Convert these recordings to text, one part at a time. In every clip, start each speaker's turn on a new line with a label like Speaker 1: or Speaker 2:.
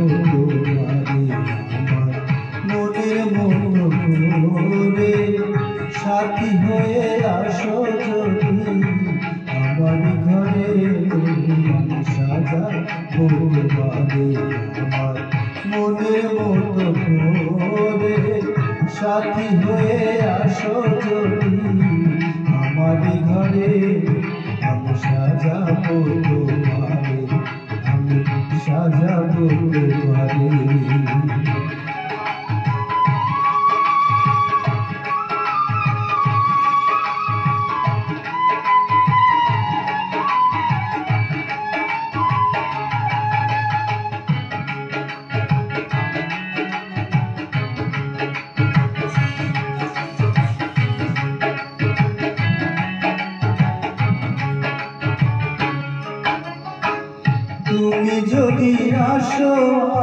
Speaker 1: তোমারে আমার মনের মতো করে সাথী হয়ে আসো যদি আমার ঘরে সাজাবো তোমারে আমার মনের মতো করে সাথী হয়ে আসো যদি আমার ঘরে আমি সাজাবো তোমারে আমি সাজাবো তোমারে। তুমি যদি আসো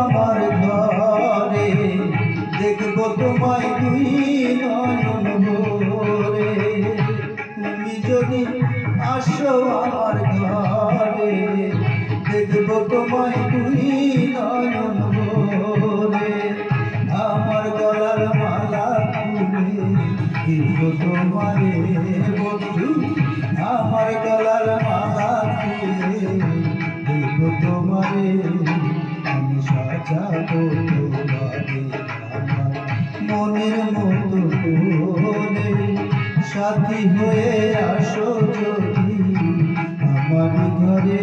Speaker 1: আমার ঘরে দেখবো তোমায় দুই নয়ন ভরে। তুমি যদি আসো আমার ঘরে দেখবো তোমায় দুই নয়ন ভরে। আমার গলার মালা খুলে দিব তোমারে বন্ধু আমার গলার মালা খুলে তোমারে আমি সাজাবো তোমারে আমার মনের মতো করে সাথী হয়ে আসো যদি আমার ঘরে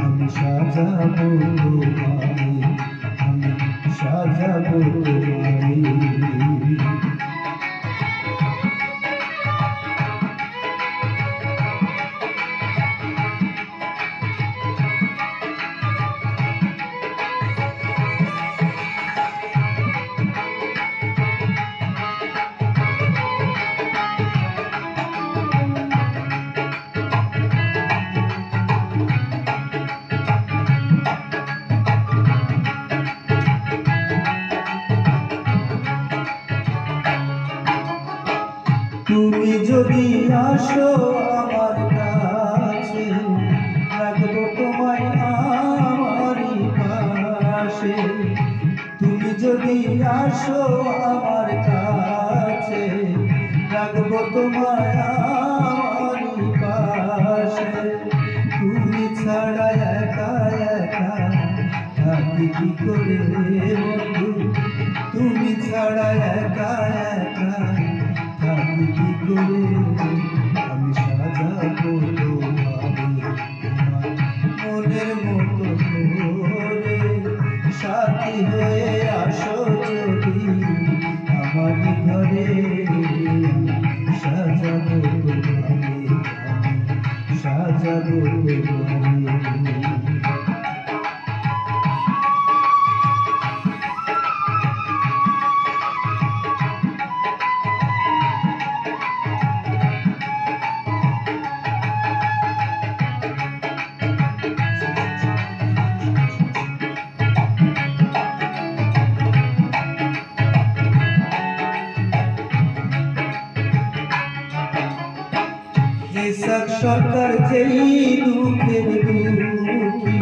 Speaker 1: আমি সাজাবো তোমারে আমি সাজাবো তোমারে। তুমি যদি আসো আমার কাছে রাখবো তোমায় আমারই পাশে। তুমি যদি আসো আমার কাছে রাখবো তোমায় আমারই পাশে। তুমি ছাড়া একা একা থাকি কি করে বন্ধু তুমি ছাড়া একা একা থাকি কি করে আমি সাজাবো তোমারে আমার মনের মতো করে সাথী হয়ে আসো যদি আমার ঘরে সাজাবো তোমারে আমি সাজাবো তোমারে। ইসাক সরকার যেই দুঃখের দুঃখী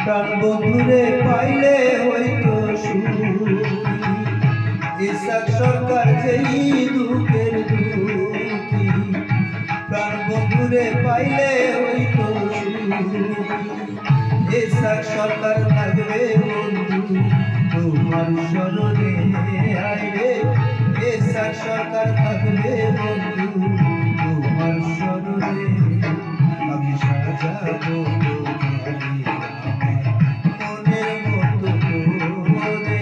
Speaker 1: প্রাণ বন্ধুরে পাইলে হইতো সুখী। ইসাক সরকার যেই দুঃখের দুঃখী প্রাণ বন্ধুরে পাইলে হইতো সুখী। ইসাক সরকার থাকবে বন্ধু তোমার স্মরণে আইবে। ইসাক সরকার থাকবে বন্ধু তোমার স্মরণে আমি সাজাবো তোমারে আমার মনের মতো করে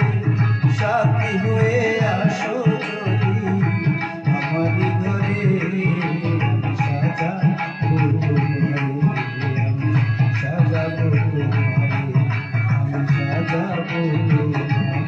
Speaker 1: সাথী হয়ে আসো যদি আমার ঘরে আমি সাজাবো তোমারে আমি সাজাবো তোমারে আমি সাজাবো তোমারে।